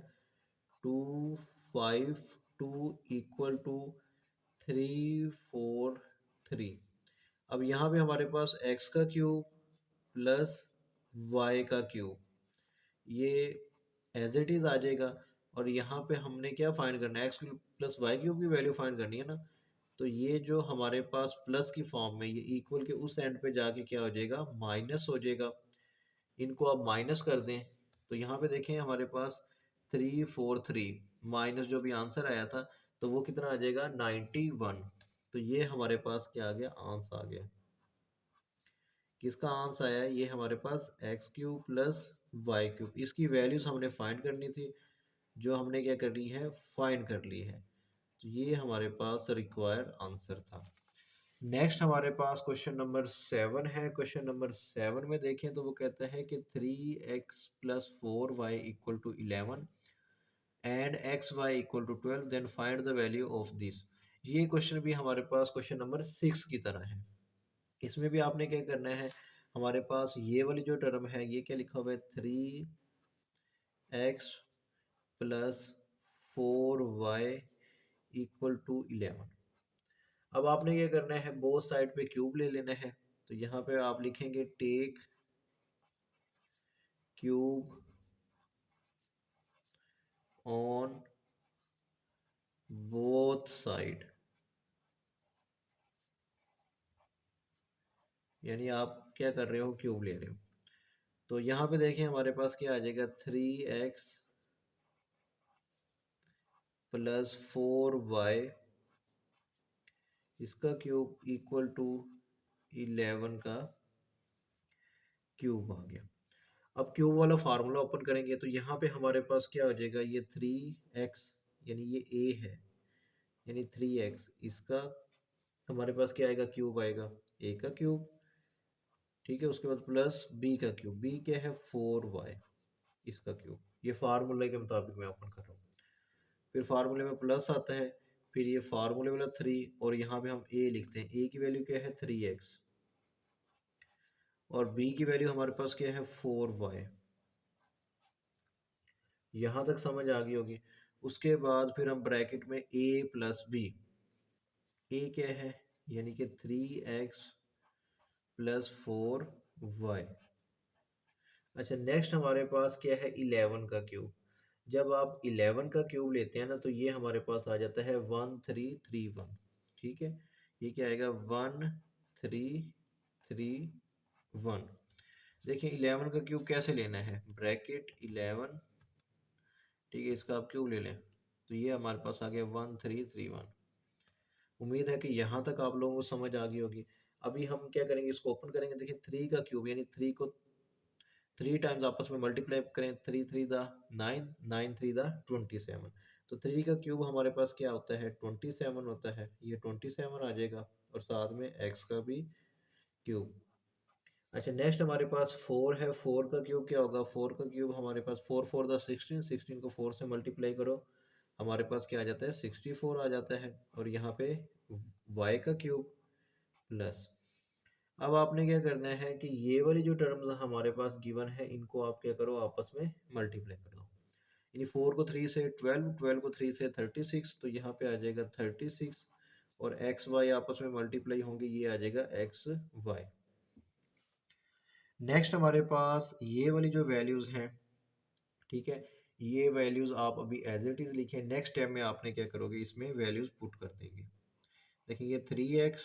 252 इक्वल टू 343। अब यहाँ पे हमारे पास x का क्यूब प्लस y का क्यूब, ये एज इट इज आ जाएगा। और यहाँ पे हमने क्या फाइंड करना है, x cube plus Y cube की वैल्यू फाइंड करनी है ना। तो ये जो हमारे पास प्लस की फॉर्म में, ये इक्वल के उस एंड पे जाके क्या हो जाएगा, माइनस हो जाएगा। इनको आप माइनस कर दें तो यहाँ पे देखें हमारे पास 343 माइनस जो भी आंसर आया था, तो वो कितना आ जाएगा, 91। तो ये हमारे पास क्या आ गया, आंसर आ गया। किसका आंसर आया है, ये हमारे पास X cube plus Y cube, इसकी वैल्यूज हमने फाइंड करनी थी, जो हमने क्या करनी है, फाइंड कर ली है। तो ये हमारे पास रिक्वायर्ड आंसर था। नेक्स्ट हमारे पास क्वेश्चन नंबर 7 है। क्वेश्चन नंबर 7 में देखें तो वो कहता है कि 3x plus 4y equal to 11 and xy equal to 12, then find the value of this. ये क्वेश्चन भी हमारे पास क्वेश्चन नंबर 6 की तरह है। इसमें भी आपने क्या करना है, हमारे पास ये वाली जो टर्म है, ये क्या लिखा हुआ है, 3x plus 4y equal to 11। अब आपने क्या करना है, बोथ साइड पे क्यूब ले लेना है। तो यहाँ पे आप लिखेंगे take cube on both side, यानी आप क्या कर रहे हो, क्यूब ले रहे हो। तो यहाँ पे देखें हमारे पास क्या आ जाएगा, 3x प्लस 4y इसका क्यूब इक्वल टू 11 का क्यूब आ गया। अब क्यूब वाला फार्मूला ओपन करेंगे तो यहाँ पे हमारे पास क्या हो जाएगा, ये 3x, यानी ये a है, यानी 3x, इसका हमारे पास क्या आएगा, क्यूब आएगा, a का क्यूब। ठीक है, उसके बाद प्लस b का क्यूब, b क्या है, 4y इसका क्यूब। ये फार्मूले के मुताबिक मैं ओपन कर रहा हूँ। फिर फार्मूले में प्लस आता है, फिर ये फार्मूले वाला 3, और यहाँ पे हम a लिखते हैं। a की वैल्यू क्या है, 3x, और b की वैल्यू हमारे पास क्या है, 4y। यहाँ तक समझ आ गई होगी। उसके बाद फिर हम ब्रैकेट में a प्लस बी, a क्या है, यानी कि 3x प्लस 4y। अच्छा, नेक्स्ट हमारे पास क्या है, 11 का क्यूब। जब आप 11 का क्यूब लेते हैं ना, तो ये हमारे पास आ जाता है 1331। ठीक है, ये क्या आएगा, 1331। देखिए 11 का क्यूब कैसे लेना है, ब्रैकेट 11, ठीक है, इसका आप क्यूब ले लें, तो ये हमारे पास आ गया 1331। उम्मीद है कि यहाँ तक आप लोगों को समझ आ गई होगी। अभी हम क्या करेंगे, इसको ओपन करेंगे। देखिए 3 का क्यूब, यानी 3 को 3 टाइम्स आपस में मल्टीप्लाई करें, 3 3 द 9, 9 3 द 27। तो 3 का क्यूब हमारे पास क्या होता है, 27 होता है। ये 27 आ जाएगा, और साथ में x का भी क्यूब। अच्छा, नेक्स्ट हमारे पास 4 है। 4 का क्यूब क्या होगा, 4 का क्यूब हमारे पास 4 4 द 16, 16 को 4 से मल्टीप्लाई करो, हमारे पास क्या आ जाता है, 64 आ जाता है। और यहाँ पे y का क्यूब प्लस, अब आपने क्या करना है कि ये वाली जो टर्म्स हमारे पास गिवन है, इनको आप क्या करो, आपस में मल्टीप्लाई कर दो। यानी 4 को 3 से 12, 12 को 3 से 36, तो यहाँ पे आ जाएगा 36, और एक्स वाई आपस में मल्टीप्लाई होंगे, ये आ जाएगा एक्स वाई। नेक्स्ट हमारे पास ये वाली जो वैल्यूज हैं, ठीक है, ये वैल्यूज आप अभी एज इट इज लिखें। नेक्स्ट स्टेप में आपने क्या करोगे, इसमें वैल्यूज पुट कर देंगे। देखिए ये 3x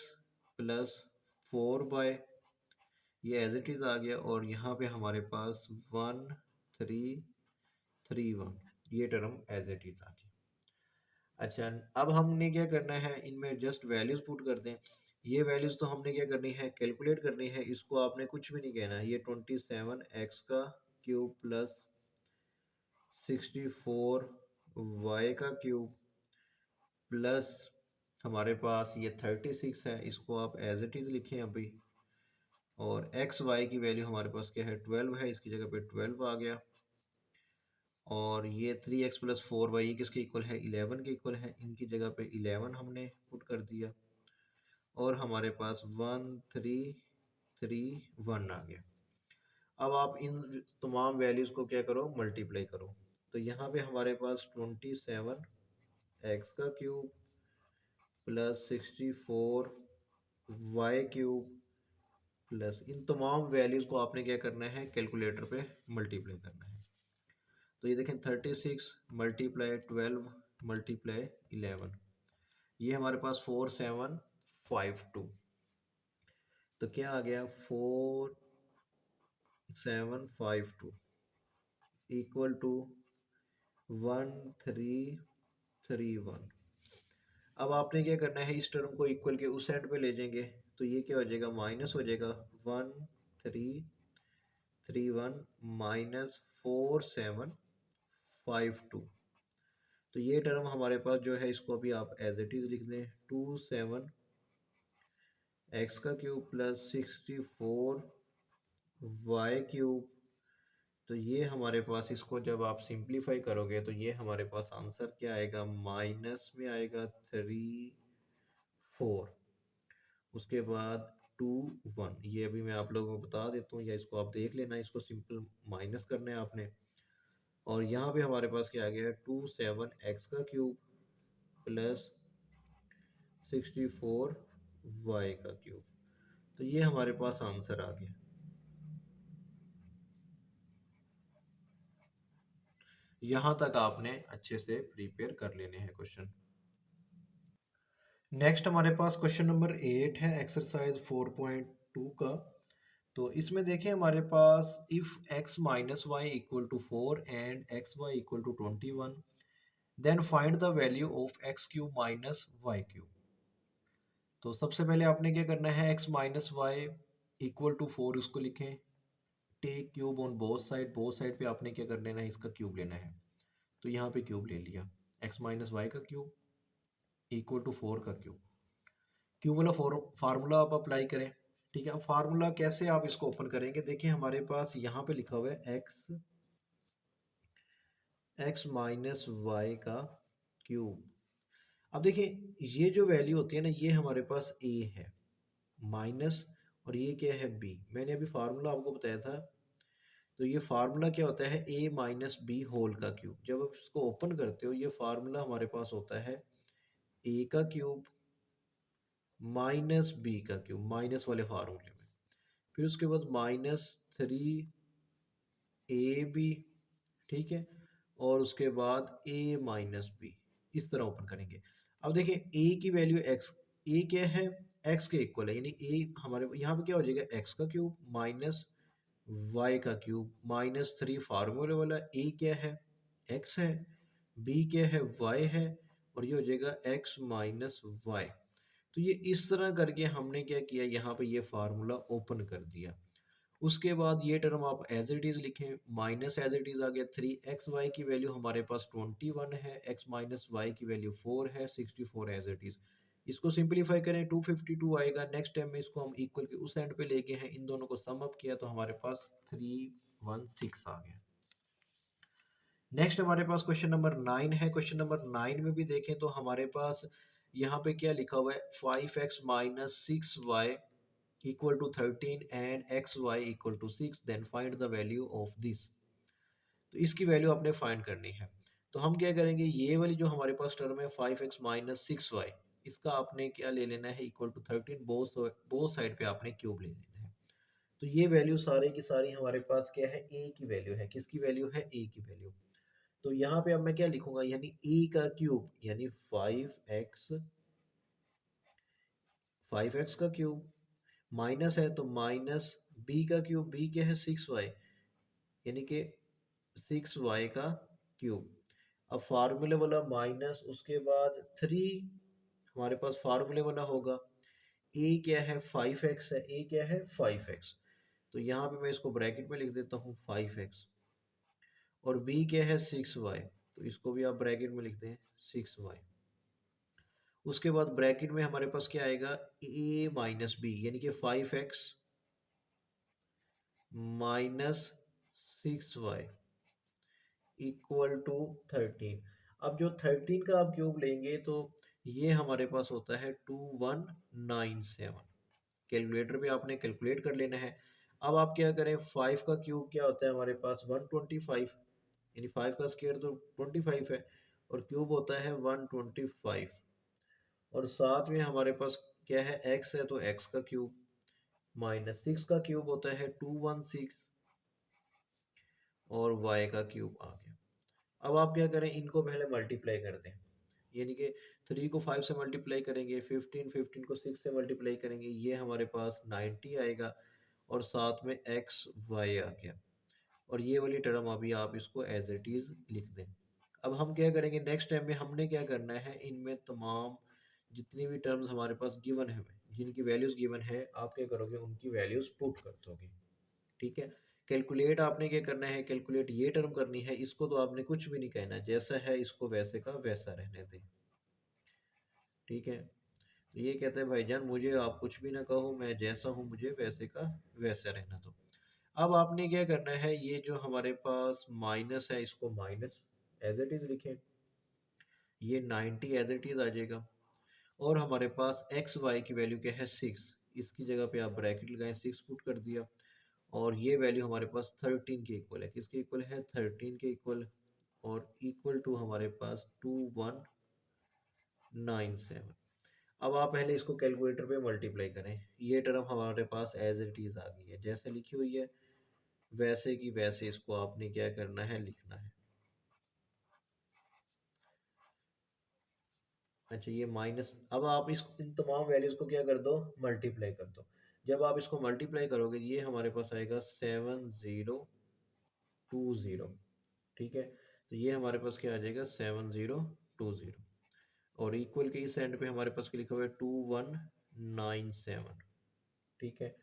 प्लस 4y, ये एज इट इज आ गया, और यहाँ पे हमारे पास 1331, ये टर्म एज इट इज आ गया। अच्छा, अब हमने क्या करना है, इनमें जस्ट वैल्यूज पुट कर दें। ये वैल्यूज तो हमने क्या करनी है, कैलकुलेट करनी है। इसको आपने कुछ भी नहीं कहना है। ये 27x का क्यूब प्लस 64y का क्यूब प्लस हमारे पास ये 36 है, इसको आप एज इट इज लिखें अभी। और एक्स वाई की वैल्यू हमारे पास क्या है 12 है, इसकी जगह पे 12 आ गया। और ये 3x + 4y किसके इक्वल है 11 के इक्वल है, इनकी जगह पे 11 हमने पुट कर दिया और हमारे पास 1331 आ गया। अब आप इन तमाम वैल्यूज़ को क्या करो मल्टीप्लाई करो। तो यहाँ पे हमारे पास 27x³ प्लस 64y³ प्लस इन तमाम वैल्यूज़ को आपने क्या करना है कैलकुलेटर पे मल्टीप्लाई करना है। तो ये देखें 36 × 12 × 11, ये हमारे पास 4752। तो क्या आ गया 4752 इक्वल टू 1331। अब आपने क्या करना है इस टर्म को इक्वल के उस एंड पे ले जाएंगे, तो ये क्या हो जाएगा माइनस हो जाएगा 1331 माइनस 4752। तो ये टर्म हमारे पास जो है इसको अभी आप एज इट इज लिख दें 27x³ प्लस 64y³। तो ये हमारे पास इसको जब आप सिंप्लीफाई करोगे तो ये हमारे पास आंसर क्या आएगा माइनस में आएगा 34, उसके बाद 21। ये अभी मैं आप लोगों को बता देता हूँ या इसको आप देख लेना, इसको सिंपल माइनस करना है आपने। और यहाँ पे हमारे पास क्या आ गया है 27x³ प्लस 64y³। तो ये हमारे पास आंसर आ गया। यहाँ तक आपने अच्छे से प्रिपेयर कर लेने हैं क्वेश्चन। नेक्स्ट हमारे पास क्वेश्चन नंबर 8 है एक्सरसाइज 4.2 का। तो इसमें देखें हमारे पास if x minus Y equal to 4 and X Y equal to 21 then find the value of x³ minus y³। तो सबसे पहले आपने क्या करना है x minus Y equal to 4 उसको लिखें, take cube on both side पे आपने क्या कर लेना है इसका क्यूब लेना है। तो यहाँ पे क्यूब ले लिया, x माइनस वाई का क्यूब इक्वल टू 4 का क्यूब। क्यूब वाला फार्मूला आप अप्लाई करें। ठीक है, फार्मूला कैसे आप इसको ओपन करेंगे, देखिए हमारे पास यहाँ पे लिखा हुआ है x माइनस वाई का क्यूब। अब देखिए ये जो वैल्यू होती है ना ये हमारे पास a है माइनस, और ये क्या है b। मैंने अभी फार्मूला आपको बताया था। तो ये फार्मूला क्या होता है a माइनस बी होल का क्यूब। जब आप इसको ओपन करते हो ये फार्मूला हमारे पास होता है a का क्यूब माइनस बी का क्यूब माइनस वाले फार्मूले में, फिर उसके बाद -3ab। ठीक है, और उसके बाद a माइनस बी, इस तरह ओपन करेंगे। अब देखिए a की वैल्यू x, a क्या है x के इक्वल है, यानी a हमारे यहाँ पे क्या हो जाएगा x का क्यूब माइनस y का क्यूब -3 फार्मूले वाला। a क्या है x है, b क्या है y है, और ये हो जाएगा x माइनस वाई। तो ये इस तरह करके हमने क्या किया यहाँ पे ये फार्मूला ओपन कर दिया। उसके बाद ये टर्म आप एज इट इज लिखें, माइनस एज इट इज आ गया 3xy की वैल्यू हमारे पास 21 है, x माइनस वाई की वैल्यू 4 है, 64 एज इट इज। इसको सिंपलीफाई करें 252 आएगा। नेक्स्ट टाइम में इसको हम इक्वल के उस एंड पे लेके हैं, इन दोनों को सम अप किया तो हमारे पास 316 आ गया। नेक्स्ट हमारे पास क्वेश्चन नंबर 9 है। क्वेश्चन नंबर 9 में भी देखें तो हमारे पास यहाँ पे क्या लिखा हुआ है 5x minus 6y equal to 13 and xy equal to 6 then find the value of this. तो इसकी वैल्यू आपने फाइंड करनी है। तो हम क्या करेंगे, ये वाली जो हमारे पास टर्म है 5x माइनस 6y, इसका आपने क्या ले लेना है इक्वल टू 13, बोथ साइड पे आपने क्यूब ले लेना है। तो ये वैल्यू सारे की सारी हमारे पास क्या है a की वैल्यू है। किसकी वैल्यू है a की वैल्यू। तो यहाँ पे अब मैं क्या लिखूंगा, यानी a का क्यूब यानी 5x का क्यूब माइनस है तो माइनस b का क्यूब, b क्या है 6y यानी कि 6y का क्यूब। अब फार्मूले वाला माइनस उसके बाद 3 हमारे पास फार्मूले वाला होगा। a क्या है 5x है, a क्या है 5x। तो यहाँ पे मैं इसको ब्रैकेट में लिख देता हूँ 5x, और b क्या है 6y, तो इसको भी आप ब्रैकेट में लिखते हैं 6y। उसके बाद ब्रैकेट में हमारे पास क्या आएगा a माइनस बी यानी कि 5x -6y इक्वल टू 13। अब जो 13 का आप क्यूब लेंगे तो ये हमारे पास होता है 2197। कैलकुलेटर पे आपने कैलकुलेट कर लेना है। अब आप क्या करें, 5 का क्यूब क्या होता है हमारे पास 125, यानी 5 का स्क्वायर तो 25 है और क्यूब होता है 125। और साथ में हमारे पास क्या है, x है तो x का क्यूब, -6 का क्यूब होता है 216 और y का क्यूब आ गया। अब आप क्या करें, इनको पहले मल्टीप्लाई कर दें, यानी कि 3 को 5 से मल्टीप्लाई करेंगे, 15 को 6 से मल्टीप्लाई करेंगे, ये हमारे पास 90 आएगा और साथ में एक्स वाई आ गया। और ये वाली टर्म अभी आप इसको एज इट इज़ लिख दें। अब हम क्या करेंगे, नेक्स्ट टाइम में हमने क्या करना है, इनमें तमाम जितनी भी टर्म्स हमारे पास गिवन है, जिनकी वैल्यूज़ गिवन है, आप क्या करोगे, उनकी वैल्यूज़ पुट कर दोगे। ठीक है। कैलकुलेट आपने क्या करना है, कैलकुलेट ये टर्म करनी है, इसको तो आपने कुछ भी नहीं कहना, जैसा है इसको वैसे का वैसा रहने दें। ठीक है। तो ये कहते हैं भाईजान मुझे आप कुछ भी ना कहो, मैं जैसा हूँ मुझे वैसे का वैसा रहना दो। अब आपने क्या करना है, ये जो हमारे पास माइनस है इसको माइनस एज इट इज लिखें, ये 90 एज इट इज आ जाएगा। और हमारे पास एक्स वाई की वैल्यू क्या है 6, इसकी जगह पे आप ब्रैकेट लगाएं, 6 पुट कर दिया। और ये वैल्यू हमारे पास 13 के इक्वल है, किसके इक्वल है, 13 के इक्वल। और इक्वल टू हमारे पास 2197। अब आप पहले इसको कैलकुलेटर पे मल्टीप्लाई करें, ये टर्म हमारे पास एज इट इज आ गई है, जैसे लिखी हुई है वैसे की वैसे इसको आपने क्या करना है, लिखना है। अच्छा ये माइनस, अब आप इस इन तमाम वैल्यूज को क्या कर दो, मल्टीप्लाई कर दो। जब आप इसको मल्टीप्लाई करोगे ये हमारे पास आएगा 7020। ठीक है। तो ये हमारे पास क्या आ जाएगा 7020। और इक्वल के इस एंड पे हमारे पास क्या लिखा हुआ है 2197। ठीक है।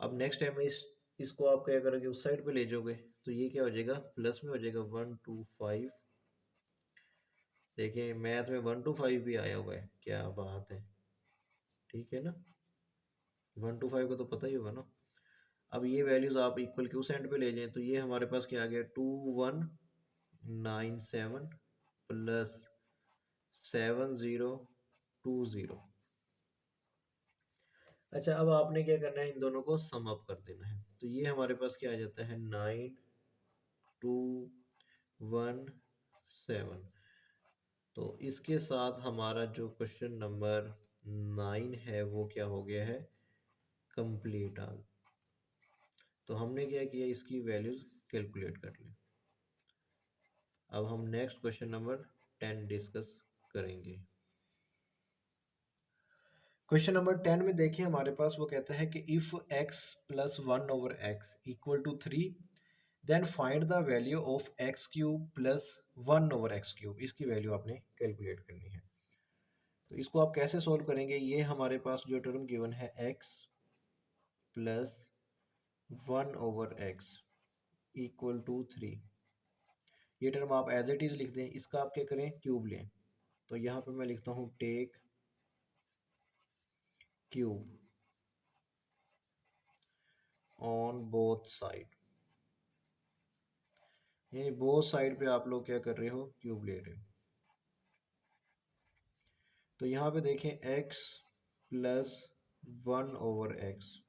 अब नेक्स्ट टाइम इसको आप क्या करोगे, उस साइड पे ले जाओगे तो ये क्या हो जाएगा, प्लस में हो जाएगा 125। देखिए मैथ में 125 भी आया हुआ है, क्या बात है। ठीक है ना, 125 को तो पता ही होगा ना। अब ये वैल्यूज आप इक्वल के उस एंड पे ले जाएं तो ये हमारे पास क्या आ गया 2197 प्लस 7020। अच्छा अब आपने क्या करना है, इन दोनों को सम अप कर देना है, तो ये हमारे पास क्या आ जाता है 9217। तो इसके साथ हमारा जो क्वेश्चन नंबर 9 है वो क्या हो गया है, कंप्लीट आ। तो हमने क्या किया, इसकी वैल्यूज कैलकुलेट कर ली। अब हम नेक्स्ट क्वेश्चन नंबर 10 डिस्कस करेंगे। क्वेश्चन नंबर 10 में देखिए हमारे पास वो कहता है कि if x plus 1/x equal to 3 then find the value of x cube plus 1/x cube. इसकी वैल्यू आपने कैलकुलेट करनी है। तो इसको आप कैसे सोल्व करेंगे, ये हमारे पास जो टर्म गिवन है x plus 1/x equal to 3, ये टर्म आप एज इट इज लिख दें, इसका आप क्या करें, क्यूब लें। तो यहाँ पे मैं लिखता हूँ take cube on both side, यानी बोथ साइड पे आप लोग क्या कर रहे हो, क्यूब ले रहे हो। तो यहाँ पे देखें x प्लस 1/x,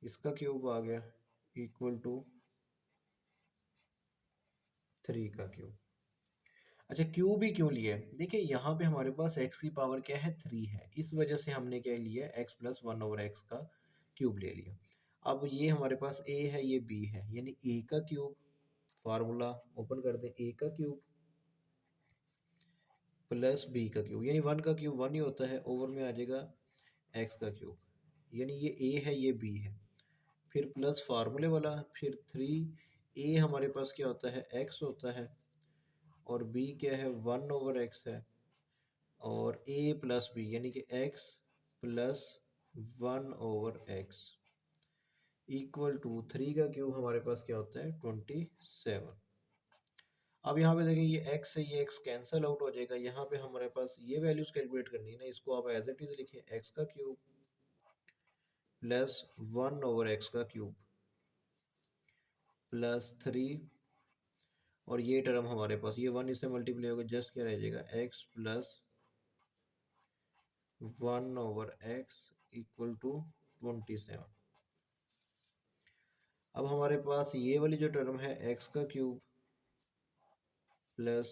इसका क्यूब आ गया इक्वल टू 3 का क्यूब। अच्छा क्यूब ही क्यों लिया है, देखिए यहाँ पे हमारे पास x की पावर क्या है 3 है, इस वजह से हमने क्या लिया, x प्लस 1/x का क्यूब ले लिया। अब ये हमारे पास a है, ये b है, यानी a का क्यूब, फार्मूला ओपन कर दें, a का क्यूब प्लस b का क्यूब, यानी 1 का क्यूब 1 ही होता है, ओवर में आ जाएगा x का क्यूब, यानी ये a है ये b है। फिर प्लस फार्मूले वाला, फिर 3 a हमारे पास क्या होता है x होता है, और b क्या है 1/x है, और a प्लस b यानी कि x plus 1/x equal to 3 का क्यूब हमारे पास क्या होता है 27। अब यहाँ पे देखिए ये x से ये x कैंसिल आउट हो जाएगा, यहाँ पे हमारे पास ये वैल्यूज कैलकुलेट करनी है ना, इसको आप एज इट इज लिखें x का क्यूब प्लस 1/x का क्यूब प्लस 3, और ये टर्म हमारे पास ये 1 इससे मल्टीप्लाई होगा, जस्ट क्या रह जाएगा x plus 1/x equal to 27। अब हमारे पास ये वाली जो टर्म है x का क्यूब प्लस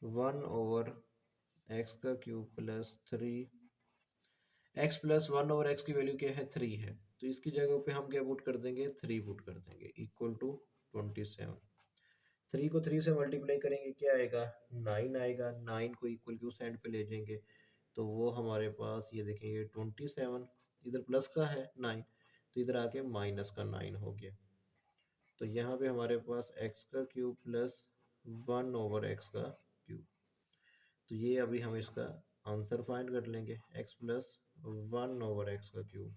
1/x का cube plus 3, x plus 1/x की वैल्यू क्या है 3 है, तो इसकी जगह पे हम क्या पुट कर देंगे 3 पुट कर देंगे इक्वल टू 27। 3 को 3 से मल्टीप्लाई करेंगे क्या आएगा 9 आएगा, 9 को इक्वल के उस एंड पे ले जाएंगे तो वो हमारे पास ये देखेंगे 27, इधर प्लस का है 9 तो इधर आके माइनस का 9 हो गया। तो यहाँ पे हमारे पास x का क्यूब प्लस 1/x का क्यूब, तो ये अभी हम इसका आंसर फाइंड कर लेंगे x प्लस 1/x का क्यूब।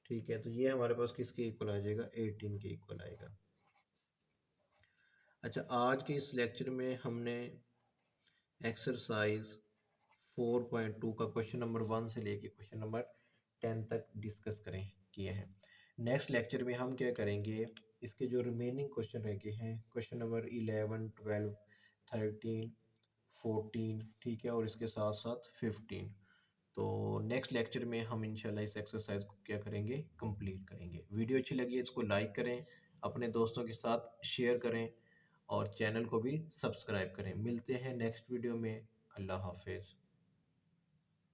ठीक है, तो ये हमारे पास किसके इक्वल आ जाएगा 18 के इक्वल आएगा। अच्छा, आज के इस लेक्चर में हमने एक्सरसाइज 4.2 का क्वेश्चन नंबर 1 से लेके क्वेश्चन नंबर 10 तक डिस्कस किए हैं। नेक्स्ट लेक्चर में हम क्या करेंगे, इसके जो रिमेनिंग क्वेश्चन रह गए हैं, क्वेश्चन नंबर 11, 12, 13, 14, ठीक है, और इसके साथ साथ 15। तो नेक्स्ट लेक्चर में हम इंशाल्लाह इस एक्सरसाइज को क्या करेंगे, कंप्लीट करेंगे। वीडियो अच्छी लगी है इसको लाइक करें, अपने दोस्तों के साथ शेयर करें और चैनल को भी सब्सक्राइब करें। मिलते हैं नेक्स्ट वीडियो में। अल्लाह हाफिज़।